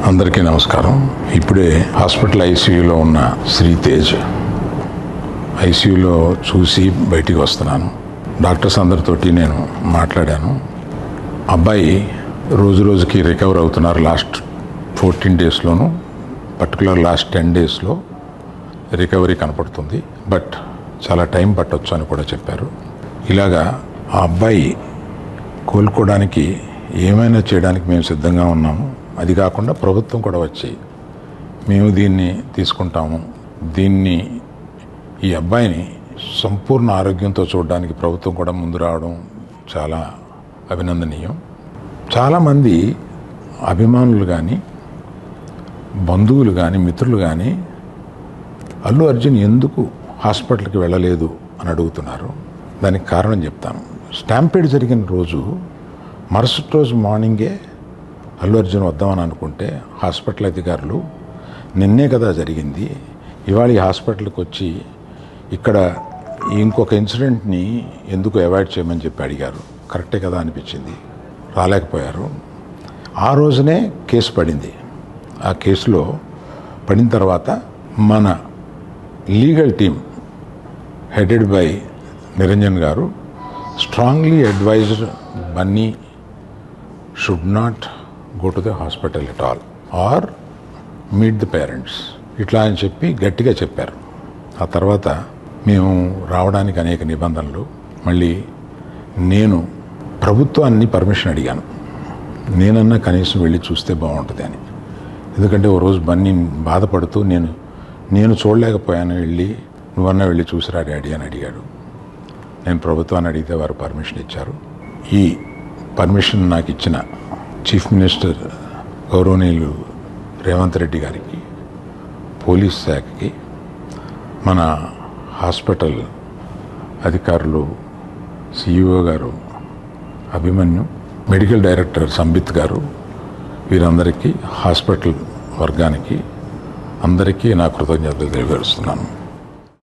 అందరికీ నమస్కారం. ఇప్పుడే హాస్పిటల్ ఐసీయూలో ఉన్న శ్రీతేజ్ ఐసీయూలో చూసి బయటికి వస్తున్నాను. డాక్టర్స్ అందరితోటి నేను మాట్లాడాను. అబ్బాయి రోజు రోజుకి రికవర్ అవుతున్నారు. లాస్ట్ 14 డేస్లోను, పర్టికులర్ లాస్ట్ 10 డేస్లో రికవరీ కనపడుతుంది. బట్ చాలా టైం పట్టొచ్చు అని కూడా చెప్పారు. ఇలాగా ఆ అబ్బాయి కోలుకోవడానికి ఏమైనా చేయడానికి మేము సిద్ధంగా ఉన్నాము. అది కాకుండా ప్రభుత్వం కూడా వచ్చి మేము దీన్ని తీసుకుంటాము, ఈ అబ్బాయిని సంపూర్ణ ఆరోగ్యంతో చూడడానికి ప్రభుత్వం కూడా ముందు రావడం చాలా అభినందనీయం. చాలామంది అభిమానులు కానీ, బంధువులు కానీ, మిత్రులు కానీ అల్లు అర్జున్ ఎందుకు హాస్పిటల్కి వెళ్ళలేదు అని అడుగుతున్నారు. దానికి కారణం చెప్తాను. స్టాంపేడ్ జరిగిన రోజు మరుసటి రోజు మార్నింగే అల్లు అర్జున్ వద్దామని అనుకుంటే హాస్పిటల్ అధికారులు నిన్నే కదా జరిగింది, ఇవాళ ఈ హాస్పిటల్కి వచ్చి ఇక్కడ ఇంకొక ఇన్సిడెంట్ని ఎందుకు అవాయిడ్ చేయమని చెప్పి అడిగారు. కరెక్టే కదా అనిపించింది. రాలేకపోయారు. ఆ రోజునే కేసు పడింది. ఆ కేసులో పడిన తర్వాత మన legal team headed by Niranjan garu strongly advised Bunny should not go to the hospital at all or meet the parents ఇట్లా అని చెప్పి గట్టిగా చెప్పారు. ఆ తర్వాత మేము రావడానికి అనేక నిబంధనలు, మళ్ళీ నేను ప్రభుత్వాన్ని పర్మిషన్ అడిగాను. నేనన్నా కనీసం వెళ్ళి చూస్తే బాగుంటుంది అని. ఎందుకంటే ఓ రోజు బన్నీ బాధపడుతూ నేను చూడలేకపోయాను, నువ్వన్నా వెళ్ళి చూసిరా డాడీ అని అడిగాడు. నేను ప్రభుత్వాన్ని అడిగితే వారు పర్మిషన్ ఇచ్చారు. ఈ పర్మిషన్ నాకు ఇచ్చిన చీఫ్ మినిస్టర్ గౌరవనీయులు రేవంత్ రెడ్డి గారికి, పోలీస్ శాఖకి, మన హాస్పిటల్ అధికారులు, సిఇఓ గారు అభిమన్యు, మెడికల్ డైరెక్టర్ సంబిత్ గారు, వీరందరికీ, హాస్పిటల్ వర్గానికి అందరికీ నా కృతజ్ఞతలు తెలియజేస్తున్నాను.